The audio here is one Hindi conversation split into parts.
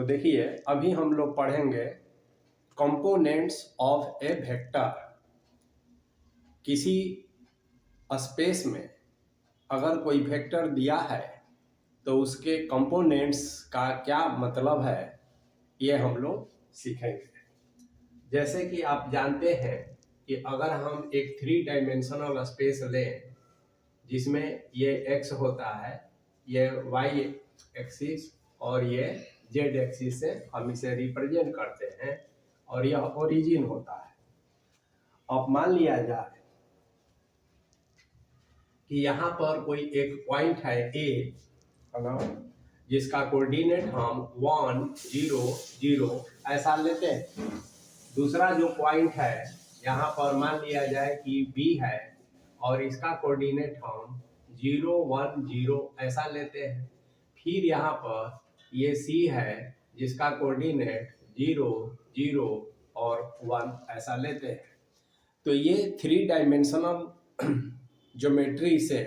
देखिए अभी हम लोग पढ़ेंगे कंपोनेंट्स ऑफ ए वेक्टर। किसी स्पेस में अगर कोई वेक्टर दिया है तो उसके कंपोनेंट्स का क्या मतलब है, ये हम लोग सीखेंगे। जैसे कि आप जानते हैं कि अगर हम एक 3 डायमेंशनल स्पेस लें जिसमें ये x होता है, ये y एक्सिस और ये z एक्सिस से हम इसे रिप्रेजेंट करते हैं और यह ओरिजिन होता है। अब मान लिया जाए कि यहाँ पर कोई एक पॉइंट है A, है ना, जिसका कोऑर्डिनेट हम 1 0 0 ऐसा लेते हैं। दूसरा जो पॉइंट है यहाँ पर मान लिया जाए कि B है और इसका कोऑर्डिनेट हम 0 1 0 ऐसा लेते हैं। फिर यहाँ पर ये C है जिसका कोऑर्डिनेट 0 0 और 1 ऐसा लेते हैं। तो ये 3 डायमेंशनल ज्योमेट्री से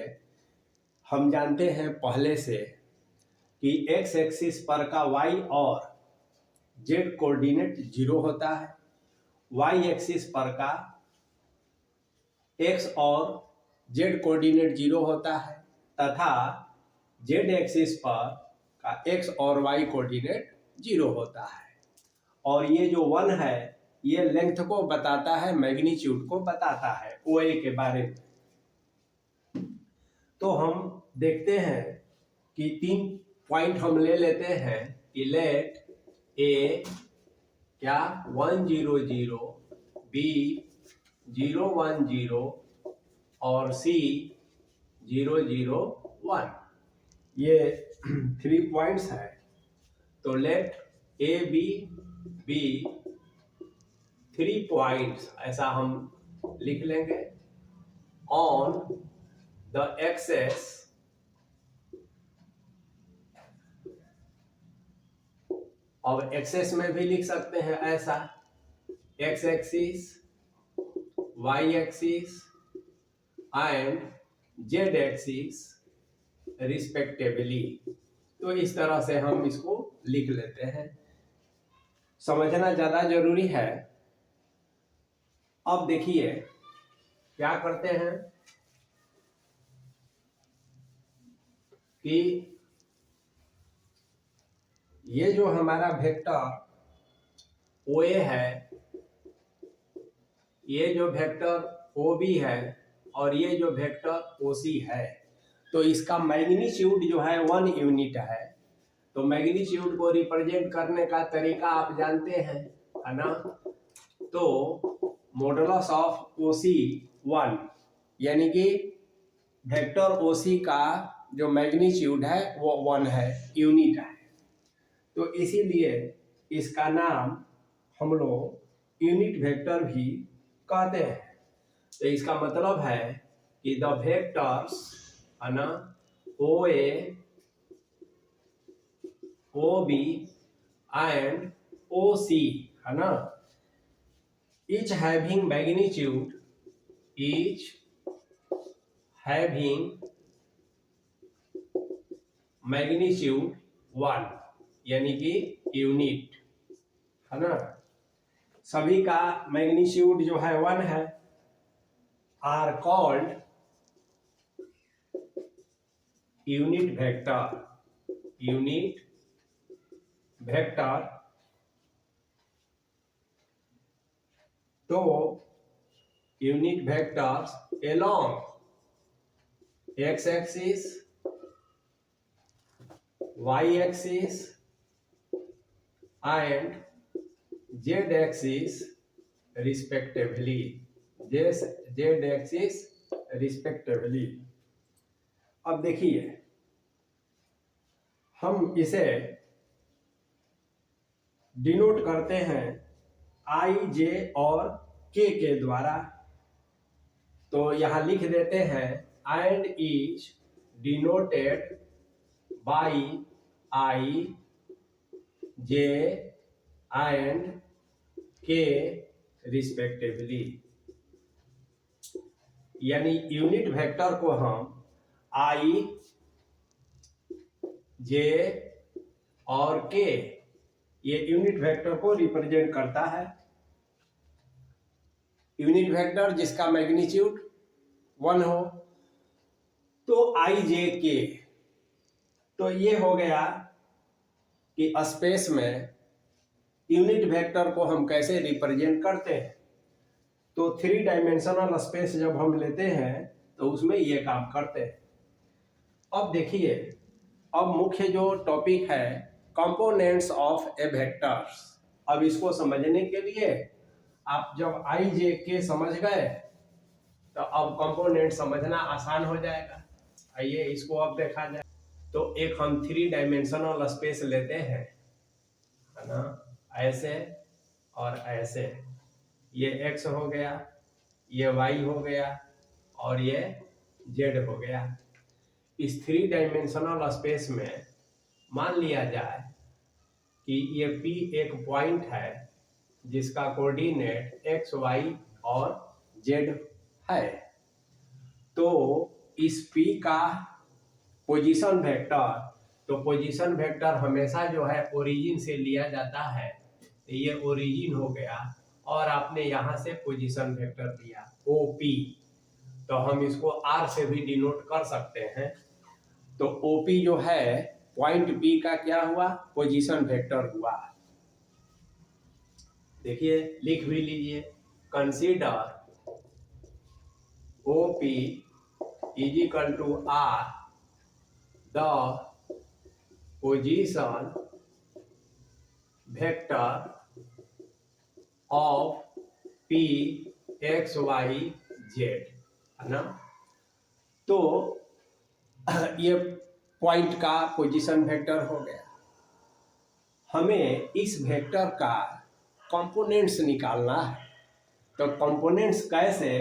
हम जानते हैं पहले से कि x एक्सिस पर का y और z कोऑर्डिनेट 0 होता है, y एक्सिस पर का x और z कोऑर्डिनेट 0 होता है तथा z एक्सिस पर का x और y कोऑर्डिनेट 0 होता है। और ये जो 1 है ये लेंथ को बताता है, मैग्नीट्यूड को बताता है OA के बारे में। तो हम देखते हैं कि 3 पॉइंट हम ले लेते हैं कि लेट A क्या 1 0 0, B 0 1 0 और C 0 0 1, ये 3 पॉइंट्स है। तो लेट A B 3 पॉइंट्स ऐसा हम लिख लेंगे ऑन द एक्सेस और एक्सेस में भी लिख सकते हैं ऐसा x axis, y axis and z axis respectively. तो इस तरह से हम इसको लिख लेते हैं, समझना ज्यादा जरूरी है। अब देखिए क्या करते हैं कि ये जो हमारा वेक्टर OA है, ये जो वेक्टर OB है और ये जो वेक्टर OC है, तो इसका मैग्नीट्यूड जो है 1 यूनिट है। तो मैग्नीट्यूड को रिप्रेजेंट करने का तरीका आप जानते हैं, है ना। तो मॉडुलस ऑफ OC 1, यानी कि वेक्टर OC का जो मैग्नीट्यूड है वो 1 है, यूनिट है। तो इसीलिए इसका नाम हम लोग यूनिट वेक्टर भी कहते हैं। तो इसका मतलब है कि द वेक्टर्स, है ना, OA OB एंड OC, है ना, each having magnitude, each having magnitude 1, यानी कि यूनिट, है ना, सभी का मैग्नीट्यूड जो है 1 है, are called unit vector. Unit vector. तो unit vectors along x axis, y axis and z axis respectively, z axis respectively. अब देखिए हम इसे डिनोट करते हैं I J और K के द्वारा। तो यहां लिख देते हैं and is denoted by I J and K respectively. यानी यूनिट वेक्टर को हम I J और K ये यूनिट वेक्टर को रिप्रेजेंट करता है। यूनिट वेक्टर जिसका मैग्नीट्यूड 1 हो, तो आई जे के, तो ये हो गया कि स्पेस में यूनिट वेक्टर को हम कैसे रिप्रेजेंट करते हैं। तो 3 डायमेंशनल स्पेस जब हम लेते हैं तो उसमें ये काम करते हैं। अब देखिए, अब मुख्य जो टॉपिक है कंपोनेंट्स ऑफ ए वेक्टर्स। अब इसको समझने के लिए आप जब आई जे के समझ गए तो अब कंपोनेंट समझना आसान हो जाएगा। आइए इसको अब देखा जाए। तो एक हम 3 डायमेंशनल स्पेस लेते हैं, है ना, ऐसे और ऐसे। ये x हो गया, ये y हो गया और ये z हो गया। इस 3 डायमेंशनल स्पेस में मान लिया जाए कि ये P एक पॉइंट है जिसका कोऑर्डिनेट x, y और z है। तो इस P का पोजीशन वेक्टर, तो पोजीशन वेक्टर हमेशा जो है ओरिजिन से लिया जाता है, तो ये ओरिजिन हो गया और आपने यहाँ से पोजीशन वेक्टर दिया OP, तो हम इसको R से भी डिनोट कर सकते हैं। तो OP जो है पॉइंट P का क्या हुआ, पोजीशन वेक्टर हुआ। देखिए लिख भी लीजिए, consider OP is equal to R the position vector of P x y z, है ना। तो ये पॉइंट का पोजीशन वेक्टर हो गया। हमें इस वेक्टर का कंपोनेंट्स निकालना है। तो कंपोनेंट्स कैसे,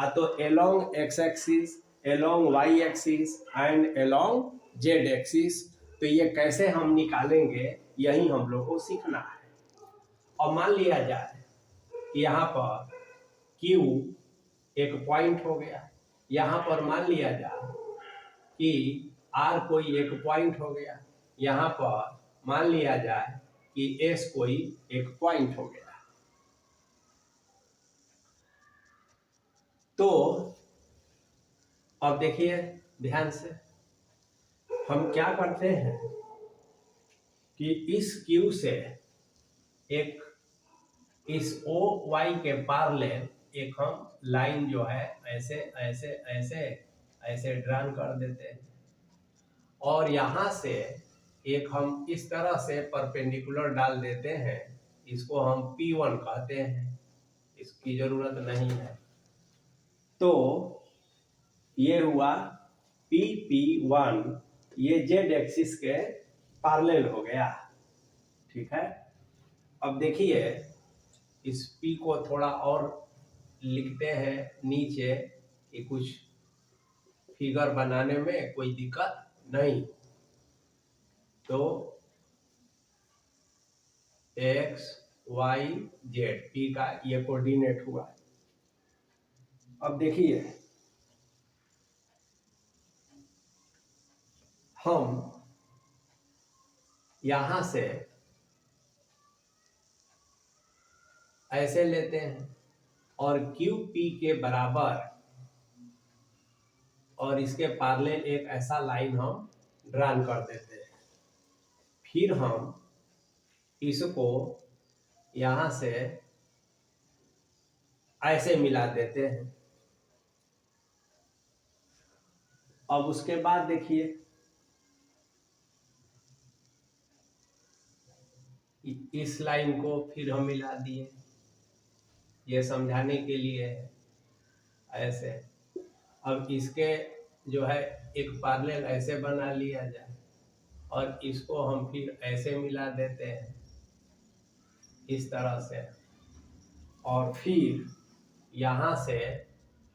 तो along x axis, along y axis and along z axis. तो ये कैसे हम निकालेंगे, यही हम लोग को सीखना है। और मान लिया जाए कि यहाँ पर Q एक पॉइंट हो गया, यहाँ पर मान लिया जाए कि R कोई एक पॉइंट हो गया, यहाँ पर मान लिया जाए कि S कोई एक पॉइंट हो गया। तो अब देखिए ध्यान से, हम क्या करते हैं कि इस Q से एक इस OY के पैरेलल एक हम लाइन जो है ऐसे ऐसे ऐसे ऐसे ड्रॉ कर देते हैं, और यहाँ से एक हम इस तरह से परपेंडिकुलर डाल देते हैं, इसको हम P1 कहते हैं, इसकी जरूरत नहीं है। तो ये हुआ PP1, ये Z एक्सिस के पैरेलल हो गया, ठीक है। अब देखिए इस P को थोड़ा और लिखते हैं नीचे कि कुछ फिगर बनाने में कोई दिक्कत नहीं। तो x y z P का ये कोऑर्डिनेट हुआ। अब देखिए हम यहां से ऐसे लेते हैं और QP के बराबर और इसके पैरेलल एक ऐसा लाइन हम ड्रॉ कर देते हैं। फिर हम इसको यहां से ऐसे मिला देते हैं। अब उसके बाद देखिए इस लाइन को फिर हम मिला दिए, ये समझाने के लिए है ऐसे। अब इसके जो है एक पैरेलल ऐसे बना लिया जाए और इसको हम फिर ऐसे मिला देते हैं इस तरह से, और फिर यहाँ से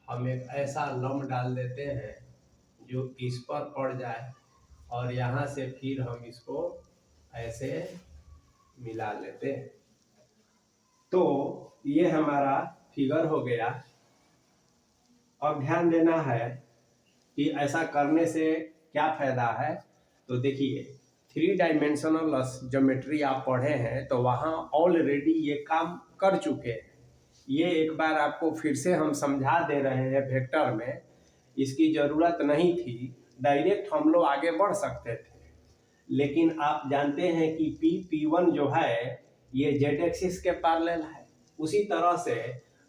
हम एक ऐसा लंब डाल देते हैं जो इस पर पड़ जाए, और यहाँ से फिर हम इसको ऐसे मिला लेते हैं। तो ये हमारा फिगर हो गया। अब ध्यान देना है कि ऐसा करने से क्या फायदा है। तो देखिए थ्री डायमेंशनल ज्योमेट्री आप पढ़े हैं तो वहाँ ऑलरेडी ये काम कर चुके हैं। ये एक बार आपको फिर से हम समझा दे रहे हैं वेक्टर में, इसकी ज़रूरत नहीं थी, डायरेक्ट हम लोग आगे बढ़ सकते थे। लेकिन आप जानते हैं कि P1 जो है ये जेड एक्सिस के पैरेलल है, उसी तरह से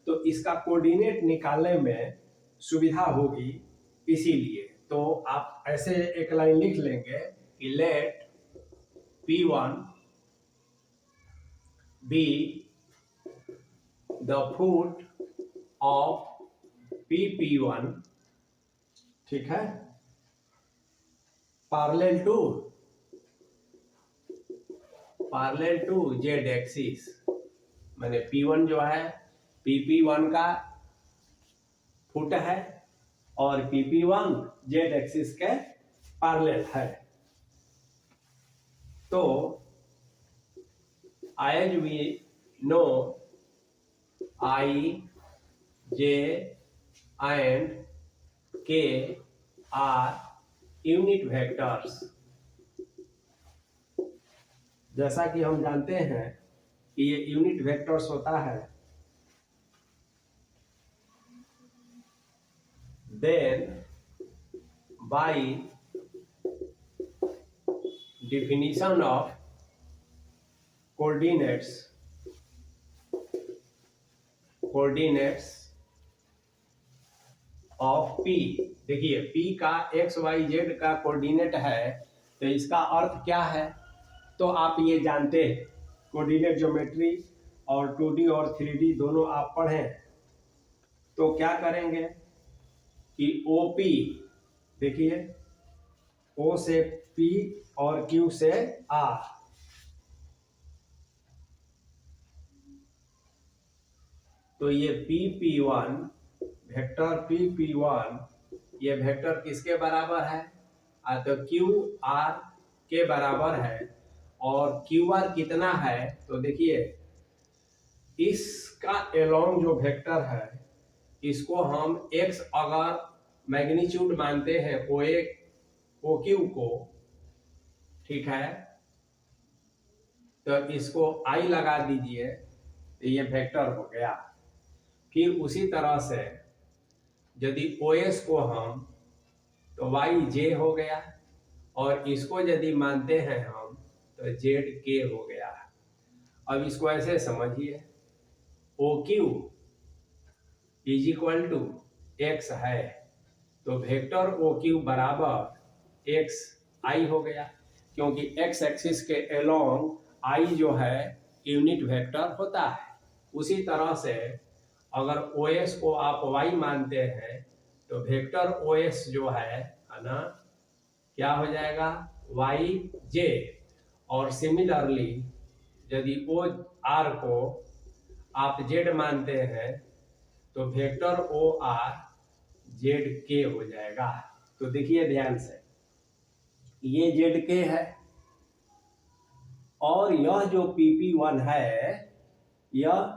तो इसका कोऑर्डिनेट निकालने में सुविधा होगी, इसीलिए तो आप ऐसे एक लाइन लिख लेंगे कि late P1 be the foot of P1, ठीक है, पैरेलल टू जेड एक्सिस, मैंने P1 जो है P1 का फुट है और P1 जेड एक्सिस के पैरेलल है। तो as we know I, J and K are unit vectors. जैसा कि हम जानते हैं कि ये यूनिट वेक्टर्स होता है, then by definition of coordinates of P, देखिए P का x y z का कोऑर्डिनेट है, तो इसका अर्थ क्या है, तो आप ये जानते हैं, कोऑर्डिनेट ज्योमेट्री और 2D और 3D दोनों आप पढ़ें। तो क्या करेंगे कि OP, देखिए O से P और Q से R, तो ये P1 वेक्टर P1 ये वेक्टर किसके बराबर है, तो QR के बराबर है। और QR कितना है, तो देखिए इसका एलोंग जो वेक्टर है इसको हम x अगर मैग्नीट्यूड मानते हैं OQ को, ठीक है, तो इसको I लगा दीजिए, तो ये वेक्टर हो गया। फिर उसी तरह से यदि OS को हम, तो YJ हो गया, और इसको यदि मानते हैं हम तो ZK हो गया। अब इसको ऐसे समझिए, OQ is equal to x है, तो वेक्टर OQ बराबर XI हो गया, क्योंकि x एक्सिस के एलोंग I जो है यूनिट वेक्टर होता है। उसी तरह से अगर OS को आप Y मानते हैं तो वेक्टर OS जो है ना, क्या हो जाएगा, YJ। और सिमिलरली यदि OR को आप Z मानते हैं तो वेक्टर OR ZK हो जाएगा। तो देखिए ध्यान से, ये ZK है और यह जो PP1 है यह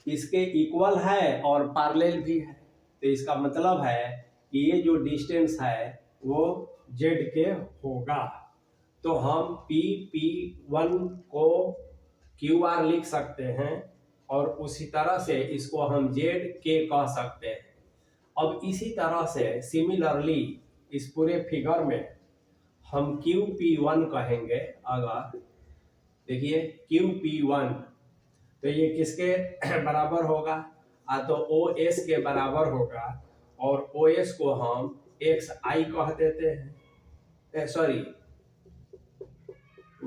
इसके इक्वल है और पैरेलल भी है, तो इसका मतलब है कि ये जो डिस्टेंस है वो ZK होगा। तो हम PP1 को QR लिख सकते हैं और उसी तरह से इसको हम ZK कह सकते हैं। अब इसी तरह से सिमिलरली इस पूरे फिगर में हम QP1 कहेंगे। अगर देखिए QP1 तो ये किसके बराबर होगा, तो OS के बराबर होगा, और OS को हम XI कह देते हैं, सॉरी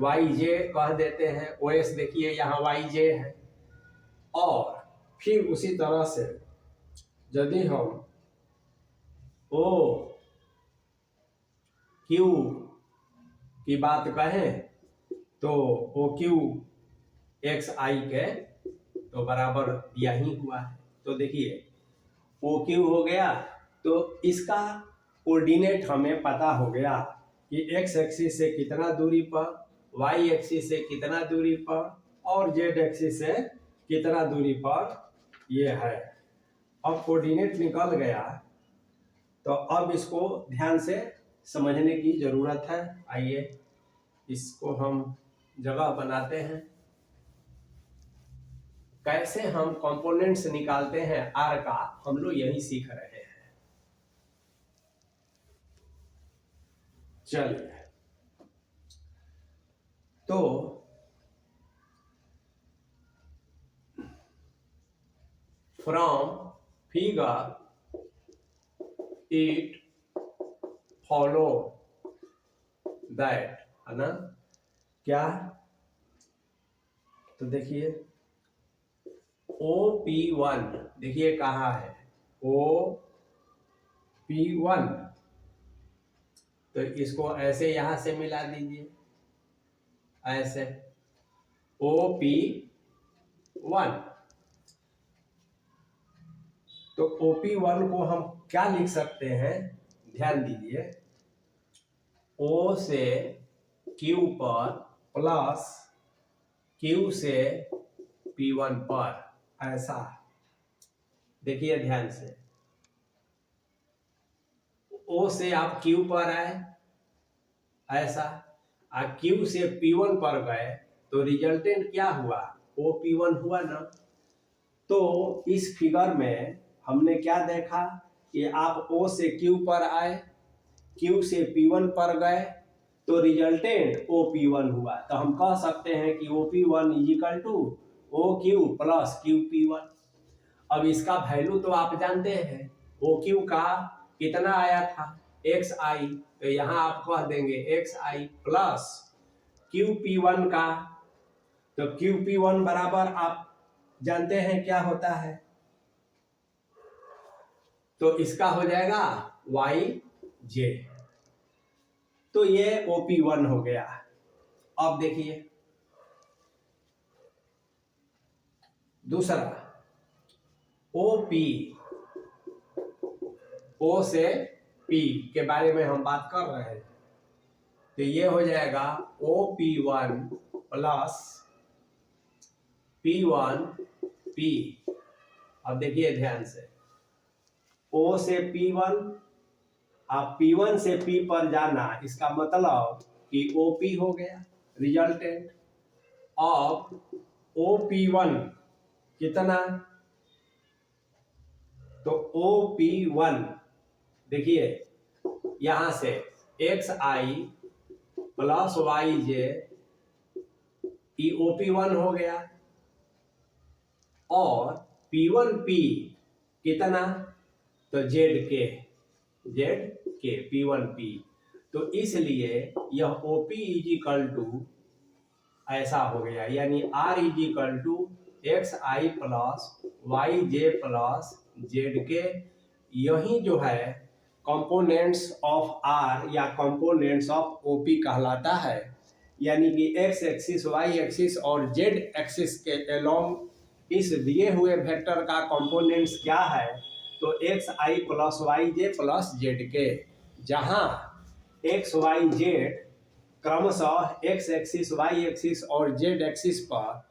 YJ कह देते हैं। OS देखिए यहाँ YJ है। और फिर उसी तरह से यदि हम OQ की बात कहें तो OQ XI के तो बराबर यही हुआ है। तो देखिए OQ हो गया, तो इसका कोऑर्डिनेट हमें पता हो गया कि x एक्सिस से कितना दूरी पर, y एक्सिस से कितना दूरी पर, और z एक्सिस से कितना दूरी पर ये है। अब कोऑर्डिनेट निकल गया, तो अब इसको ध्यान से समझने की जरूरत है। आइए इसको हम जगह बनाते हैं। कैसे हम कंपोनेंट्स निकालते हैं आर का, हम लोग यही सीख रहे हैं। चलिए, तो from figure it follow that, है ना, क्या, तो देखिए OP1, देखिए कहाँ है OP1, तो इसको ऐसे यहां से मिला दीजिए, ऐसे OP1। तो OP1 को हम क्या लिख सकते हैं, ध्यान दीजिए, O से Q पर प्लस Q से P1 पर, ऐसा। देखिए ध्यान से, O से आप Q पर आए ऐसा, और Q से P1 पर गए, तो रिजल्टेंट क्या हुआ, OP1 हुआ ना। तो इस फिगर में हमने क्या देखा कि आप O से Q पर आए, Q से P1 पर गए, तो रिजल्टेंट OP1 हुआ। तो हम कह सकते हैं कि OP1 is equal to OQ plus QP1। अब इसका वैल्यू तो आप जानते हैं, OQ का कितना आया था XI, तो यहाँ आप कह देंगे XI प्लस QP1 का, तो QP1 बराबर आप जानते हैं क्या होता है, तो इसका हो जाएगा YJ। तो ये OP1 हो गया। अब देखिए दूसरा OP, O से P के बारे में हम बात कर रहे हैं, तो ये हो जाएगा OP1 प्लस P1P। अब देखिए ध्यान से, O से P1, आप P1 से P पर जाना, इसका मतलब कि OP हो गया रिजल्टेंट। अब OP1 कितना, तो OP1 देखिए यहां से XI प्लस YJ, OP1 हो गया, और P1P कितना, तो ZK P1P। तो इसलिए यह OP इज इक्वल टू ऐसा हो गया, यानी R is equal to XI plus YJ plus ZK। यही जो है कंपोनेंट्स ऑफ R या कंपोनेंट्स ऑफ OP कहलाता है। यानी कि X एक्सिस, Y एक्सिस और Z एक्सिस के अलोंग इस दिए हुए वेक्टर का कंपोनेंट्स क्या है, तो XI plus YJ plus ZK, जहां X Y Z क्रमशः X एक्सिस, Y एक्सिस और Z एक्सिस पर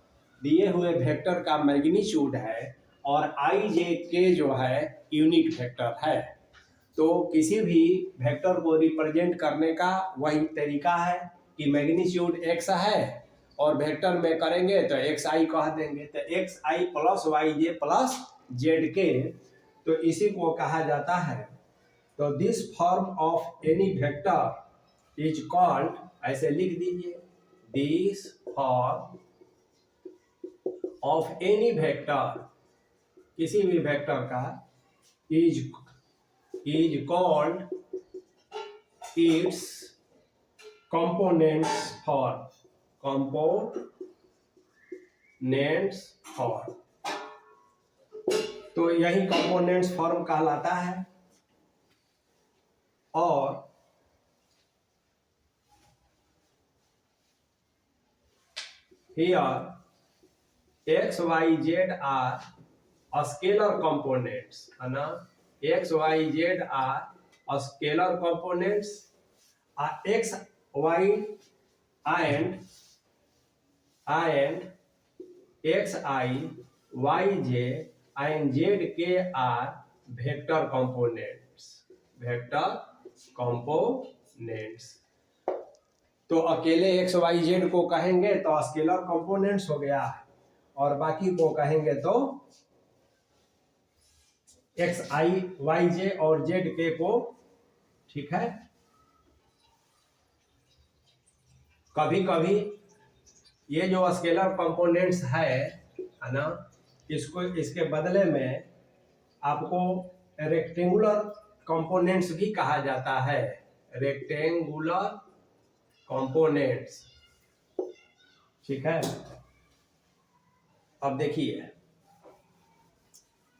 दिए हुए वेक्टर का मैग्नीट्यूड है, और IJK जो है यूनिट वेक्टर है। तो किसी भी वेक्टर को रिप्रेजेंट करने का वही तरीका है कि मैग्नीट्यूड x है और वेक्टर में करेंगे तो xi कह देंगे, तो xi plus YJ plus ZK, तो इसी को कहा जाता है। तो this form of any vector is called, ऐसे लिख दीजिए, this form of any vector, किसी भी वेक्टर का, is called its components form, components form। तो यही components form कहलाता है। और here x y z are scalar components, है ना, x y z are scalar components, x y and x I y j and z k are vector components, vector components। तो अकेले एक्स वाई जेड को कहेंगे तो स्केलर कंपोनेंट्स हो गया, और बाकी को कहेंगे तो एक्स आई वाई जे और जेड के को। ठीक है, कभी कभी ये जो स्केलर कंपोनेंट्स है ना, इसको इसके बदले में आपको रेक्टेंगुलर कंपोनेंट्स भी कहा जाता है, रेक्टेंगुलर कंपोनेंट्स। ठीक है, अब देखिए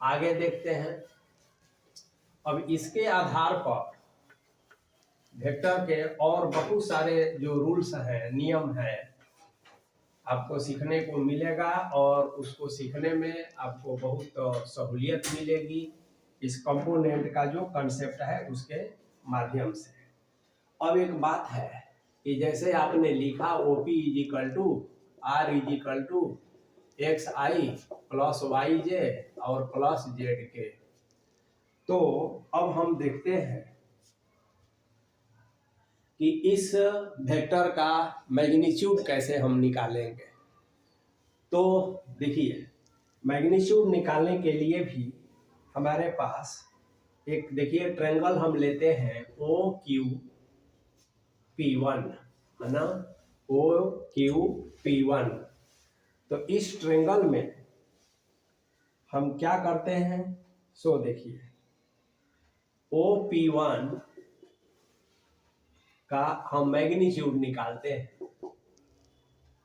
आगे देखते हैं। अब इसके आधार पर वेक्टर के और बहुत सारे जो रूल्स हैं, नियम हैं, आपको सीखने को मिलेगा, और उसको सीखने में आपको बहुत सहूलियत मिलेगी इस कंपोनेंट का जो कंसेप्ट है उसके माध्यम से। अब एक बात है कि जैसे आपने लिखा OP is equal to R is equal to X I plus Y J और प्लस जेड के, तो अब हम देखते हैं कि इस वेक्टर का मैग्नीट्यूड कैसे हम निकालेंगे। तो देखिए, मैग्नीट्यूड निकालने के लिए भी हमारे पास एक, देखिए ट्रायंगल हम लेते हैं OQP1, है ना, OQP1। तो इस ट्रायंगल में हम क्या करते हैं, सो देखिए OP1 का हम मैग्नीट्यूड निकालते हैं।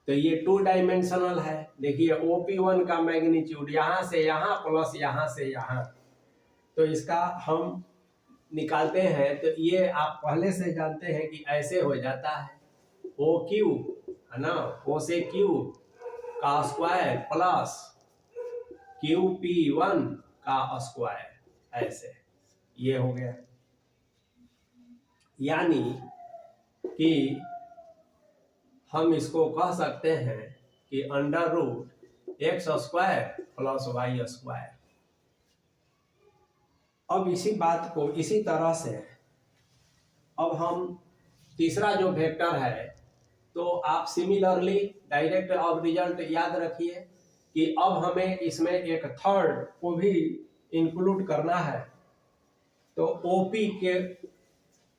तो ये 2 डायमेंशनल है। देखिए OP1 का मैग्नीट्यूड यहाँ से यहाँ प्लस यहाँ से यहाँ, तो इसका हम निकालते हैं। तो ये आप पहले से जानते हैं कि ऐसे हो जाता है, OQ है ना, O से Q का स्क्वायर प्लस QP1 का स्क्वायर, ऐसे ये हो गया। यानी कि हम इसको कह सकते हैं कि under root X square plus Y square. अब इसी बात को इसी तरह से अब हम तीसरा जो वेक्टर है, तो आप सिमिलरली डायरेक्ट ऑफ रिजल्ट याद रखिए कि अब हमें इसमें एक थर्ड को भी इंक्लूड करना है। तो OP के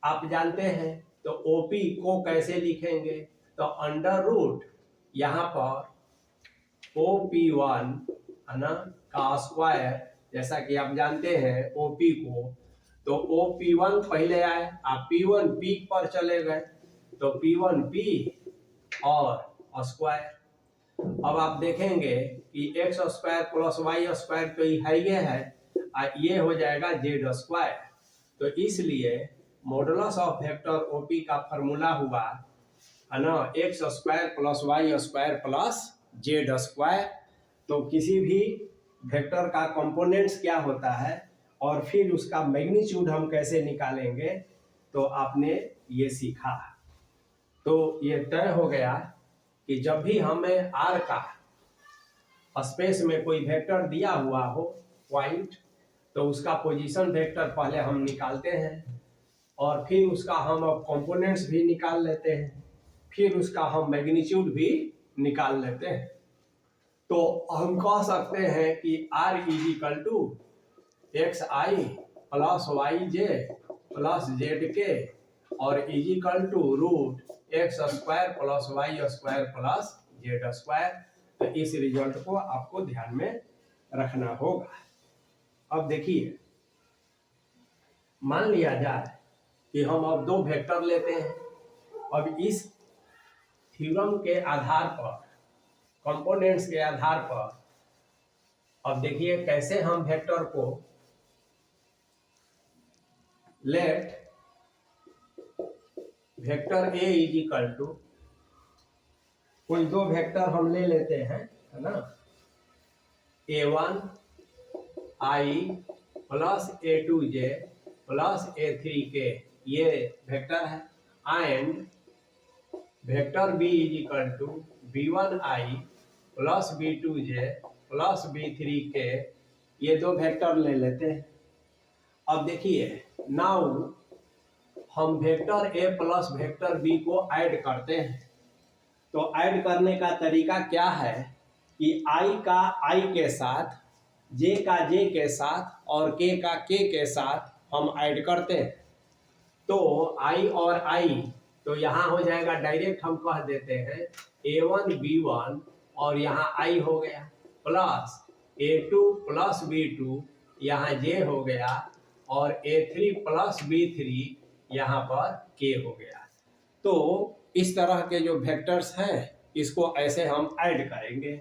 आप जानते हैं, तो OP को कैसे लिखेंगे, तो अंडर रूट यहाँ पर OP1 है ना का स्क्वायर, जैसा कि आप जानते हैं OP को, तो OP1 पहले आए, आप P1 P पर चले गए, तो P1 P और स्क्वायर। अब आप देखेंगे कि X square plus Y square तो ये है, ये हो जाएगा जेड स्क्वायर। तो इसलिए मॉडुलस ऑफ वेक्टर OP का फॉर्मूला हुआ है ना, X square plus Y square plus Z square. तो किसी भी वेक्टर का कंपोनेंट्स क्या होता है और फिर उसका मैग्नीट्यूड हम कैसे निकालेंगे, तो आपने ये सीखा। तो ये तय हो गया कि जब भी हमें R का स्पेस में कोई वेक्टर दिया हुआ हो पॉइंट, तो उसका पोजीशन वेक्टर पहले हम निकालते हैं, और फिर उसका हम अब कंपोनेंट्स भी निकाल लेते हैं, फिर उसका हम मैग्नीट्यूड भी निकाल लेते हैं। तो हम कह सकते हैं कि R is equal to X I plus Y J plus Z K और is equal to root X square plus Y square plus Z square. तो इस रिजल्ट को आपको ध्यान में रखना होगा। अब देखिए, मान लिया जाए कि हम अब 2 वेक्टर लेते हैं। अब इस थ्योरम के आधार पर, कंपोनेंट्स के आधार पर, अब देखिए कैसे हम वेक्टर को let vector A is equal to, कोई 2 वेक्टर हम ले लेते हैं, है ना, A1 I plus A2J plus A3K, ये वेक्टर है, and vector B is equal to B1I plus B2J plus B3K, ये 2 वेक्टर ले लेते हैं। अब देखिए, नाउ हम vector A plus vector B को ऐड करते हैं। तो ऐड करने का तरीका क्या है कि आई का आई के साथ, जे का जे के साथ और के का के साथ हम ऐड करते हैं। तो आई और आई तो यहाँ हो जाएगा, डायरेक्ट हम कह देते हैं a1 b1 और यहाँ आई हो गया, प्लस a2 प्लस b2 यहाँ जे हो गया, और a3 प्लस b3 यहाँ पर के हो गया। तो इस तरह के जो वेक्टर्स हैं इसको ऐसे हम ऐड करेंगे।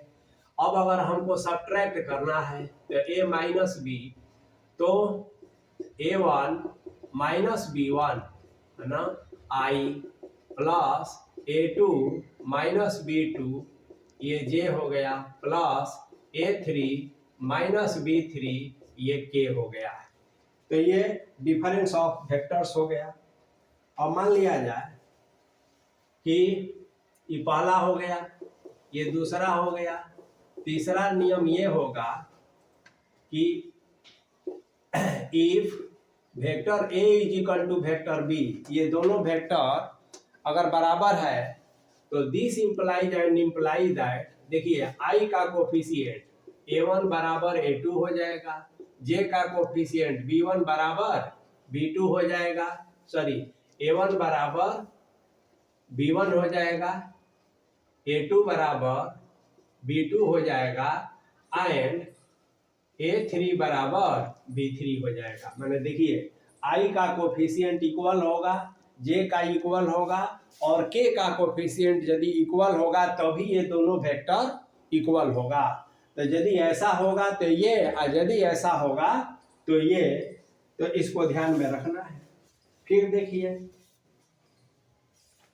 अब अगर हमको सब्ट्रैक्ट करना है तो a माइनस बी, तो a1 माइनस b1 है ना, आई प्लस a2 माइनस b2 ये जे हो गया, प्लस a3 माइनस b3 ये के हो गया। तो ये डिफरेंस ऑफ वेक्टर्स हो गया। अब मान लिया जाए कि ये पहला हो गया, ये दूसरा हो गया, तीसरा नियम ये होगा कि if vector A is equal to vector B, ये दोनों वेक्टर अगर बराबर है तो this implies and imply that, देखिए आई का कोफिशिएंट a1 बराबर a2 हो जाएगा, जे का कोफिशिएंट b1 बराबर b2 हो जाएगा, सॉरी a1 बराबर b1 हो जाएगा, a2 बराबर b2 हो जाएगा, एंड a3 बराबर b3 हो जाएगा। मैंने देखिए i का कोफिशिएंट इक्वल होगा, j का इक्वल होगा और k का कोफिशिएंट यदि इक्वल होगा तभी ये दोनों वेक्टर इक्वल होगा। तो यदि ऐसा होगा तो ये, और यदि ऐसा होगा तो ये, तो इसको ध्यान में रखना है। फिर देखिए,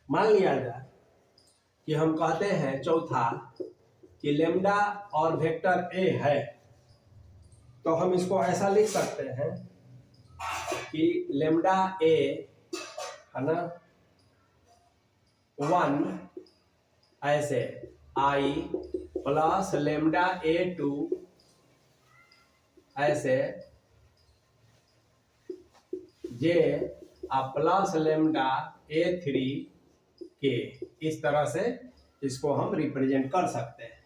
मान लिया जाए कि हम कहते हैं चौथा कि लेम्डा और वेक्टर ए है, तो हम इसको ऐसा लिख सकते हैं कि लेम्डा ए है ना 1 ऐसे आई प्लस लेम्डा a2 ऐसे जे प्लस लेम्डा a3 के, इस तरह से इसको हम रिप्रेजेंट कर सकते हैं।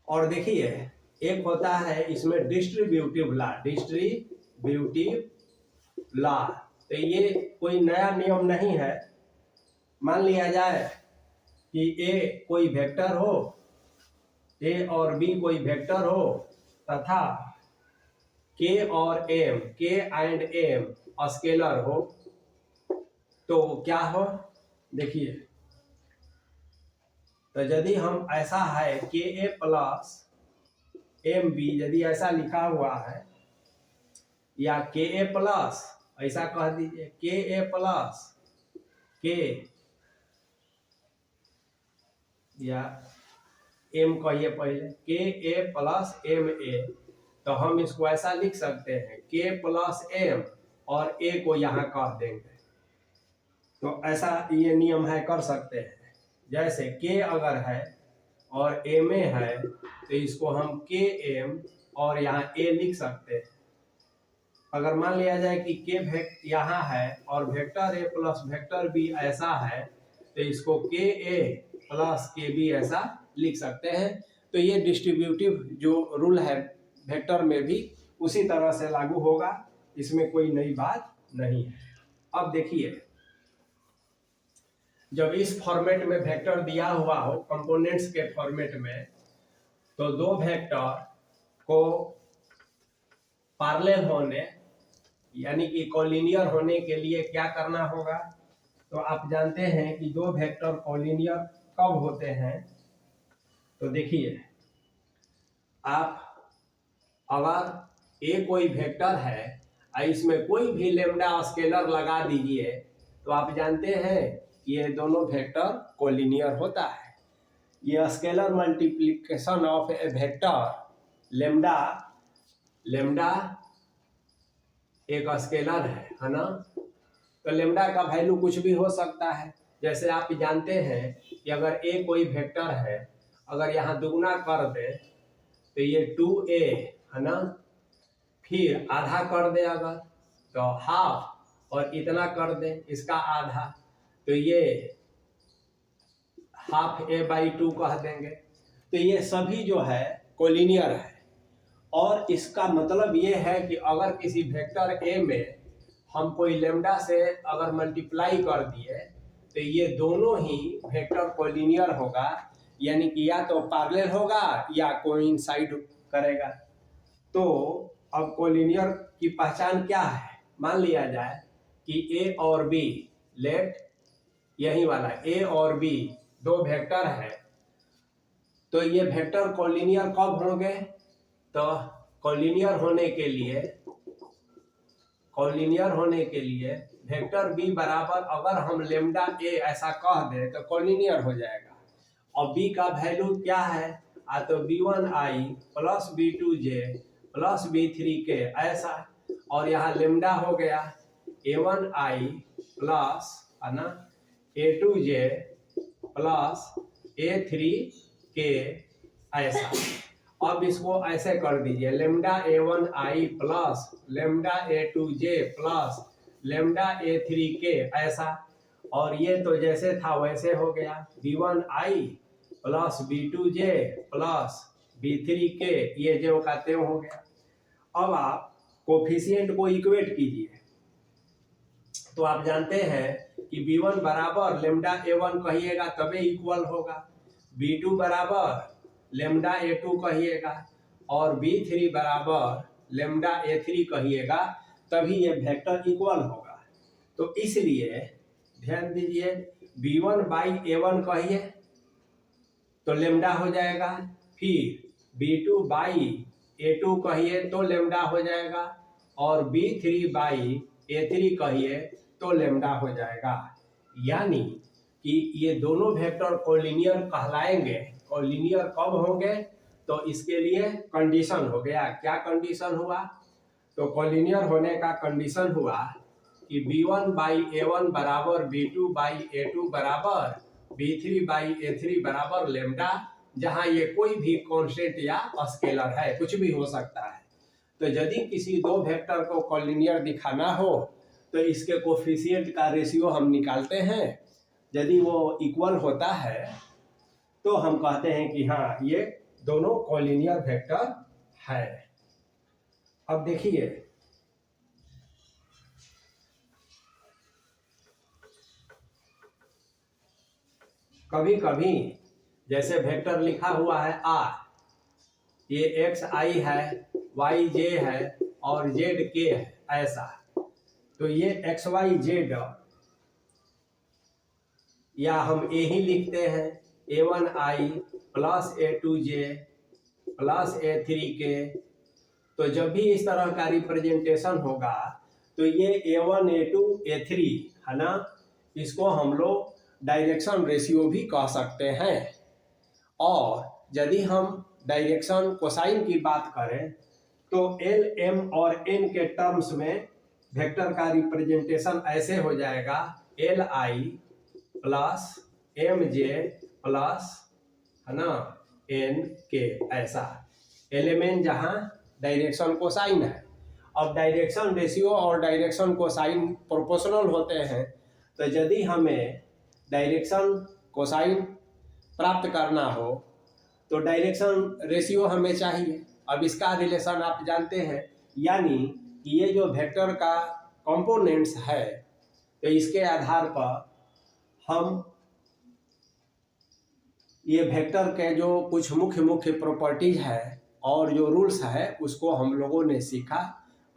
और देखिए एक होता है इसमें डिस्ट्रीब्यूटिव लॉ, तो ये कोई नया नियम नहीं है। मान लिया जाए कि ए कोई वेक्टर हो, ए और बी कोई वेक्टर हो तथा के और एम, के एंड एम स्केलर हो, तो क्या हो, देखिए तो यदि हम ऐसा है के ए प्लस एम बी, यदि ऐसा लिखा हुआ है, या के ए प्लस, ऐसा कह दीजिए के ए प्लस के, या एम कहिए पहले, के ए प्लस एम ए, तो हम इसको ऐसा लिख सकते हैं के प्लस एम और ए को यहाँ कह देंगे। तो ऐसा ये नियम है, कर सकते हैं। जैसे के अगर है और एम ए है तो इसको हम के एम और यहाँ ए लिख सकते हैं। अगर मान लिया जाए कि के यहाँ है और vector A plus vector B ऐसा है तो इसको के ए प्लस के बी ऐसा लिख सकते हैं। तो ये डिस्ट्रीब्यूटिव जो रूल है वेक्टर में भी उसी तरह से लागू होगा, इसमें कोई नई बात नहीं है। अब देखिए, जब इस फॉर्मेट में वेक्टर दिया हुआ हो कंपोनेंट्स के फॉर्मेट में, तो दो वेक्टर को पैरेलल होने यानी कि कोलिनियर होने के लिए क्या करना होगा, तो आप जानते हैं कि दो वेक्टर कोलिनियर कब होते हैं। तो देखिए, आप अगर ए कोई वेक्टर है और इसमें कोई भी लेम्डा स्केलर लगा दीजिए तो आप जानते हैं ये दोनों वेक्टर कोलिनियर होता है। ये scalar multiplication of A vector lambda, lambda एक स्केलर है ना, तो लेम्डा का वैल्यू कुछ भी हो सकता है। जैसे आप जानते हैं कि अगर ए कोई वेक्टर है, अगर यहाँ दुगुना कर दे तो ये 2a है ना, फिर आधा कर दे अगर तो हाफ, और इतना कर दें इसका आधा, तो ये हाफ a बाई 2 कह देंगे। तो ये सभी जो है कोलिनियर है। और इसका मतलब ये है कि अगर किसी वेक्टर a में हम कोई लेमडा से अगर मल्टीप्लाई कर दिए तो ये दोनों ही वेक्टर कोलिनियर होगा, यानी कि या तो पैरेलल होगा या कोइंसाइड करेगा। तो अब कोलिनियर की पहचान क्या है? मान लिया जाए कि a और b, लेट यही वाला a और b दो वेक्टर है, तो ये वेक्टर कोलिनियर कब होंगे? तो कोलिनियर होने के लिए वेक्टर b बराबर अगर हम लेमडा a ऐसा कह दें तो कोलिनियर हो जाएगा। और b का वैल्यू क्या है? तो b1i plus b2j plus b3k ऐसा। और यहाँ लेमडा हो गया a1i प्लस है ना a2j प्लस a3k ऐसा। अब इसको ऐसे कर दीजिए, lambda a1i plus lambda a2j plus lambda a3k ऐसा। और ये तो जैसे था वैसे हो गया, b1i plus b2j plus b3k, ये जो का त्यों हो गया। अब आप कोफिशिएंट को इक्वेट कीजिए, तो आप जानते हैं कि b1 बराबर लेमडा a1 कहिएगा तभी इक्वल होगा, b2 बराबर लेमडा a2 कहिएगा और b3 बराबर लेमडा a3 कहिएगा, तभी ये वेक्टर इक्वल होगा। तो इसलिए ध्यान दीजिए, b1 बाई a1 कहिए तो लेमडा हो जाएगा, फिर b2 बाई a2 कहिए तो लेमडा हो जाएगा, और b3 बाई a3 कहिए तो लेमडा हो जाएगा। यानी कि ये दोनों वेक्टर कोलिनियर कहलाएंगे। कोलिनियर कब होंगे? तो इसके लिए कंडीशन हो गया। क्या कंडीशन हुआ? तो कोलिनियर होने का कंडीशन हुआ कि b1 बाई a1 बराबर b2 बाई a2 बराबर b3 बाई a3 बराबर लेमडा, जहां ये कोई भी कांस्टेंट या स्केलर है, कुछ भी हो सकता है। तो यदि किसी दो वेक्टर को कोलिनियर दिखाना हो तो इसके कोफिशिएंट का रेशियो हम निकालते हैं। यदि वो इक्वल होता है तो हम कहते हैं कि हाँ ये दोनों कोलिनियर वेक्टर है। अब देखिए, कभी कभी जैसे वेक्टर लिखा हुआ है r, ये xi है, yj है और zk है ऐसा। तो ये xyz या हम a ही लिखते हैं, a1i plus a2j plus a3k। तो जब भी इस तरह का रिप्रेजेंटेशन होगा तो ये a1 a2 a3 है ना, इसको हम लोग डायरेक्शन रेशियो भी कह सकते हैं। और यदि हम डायरेक्शन कोसाइन की बात करें तो L, M और N के टर्म्स में वेक्टर का रिप्रेजेंटेशन ऐसे हो जाएगा, Li प्लस Mj प्लस है ना Nk ऐसा। एलिमेंट जहां डायरेक्शन कोसाइन है। अब डायरेक्शन रेशियो और डायरेक्शन कोसाइन प्रोपोर्शनल होते हैं, तो यदि हमें डायरेक्शन कोसाइन प्राप्त करना हो तो डायरेक्शन रेशियो हमें चाहिए। अब इसका रिलेशन आप जानते हैं, यानी कि ये जो वेक्टर का कंपोनेंट्स है तो इसके आधार पर हम ये वेक्टर के जो कुछ मुख्य प्रॉपर्टीज है और जो रूल्स है उसको हम लोगों ने सीखा।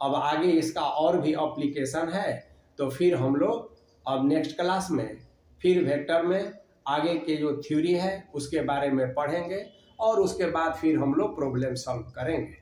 अब आगे इसका और भी एप्लीकेशन है, तो फिर हम लोग अब नेक्स्ट क्लास में फिर वेक्टर में आगे के जो थ्योरी है उसके बारे में पढ़ेंगे और उसके बाद फिर हम लोग प्रॉब्लम सॉल्व करेंगे।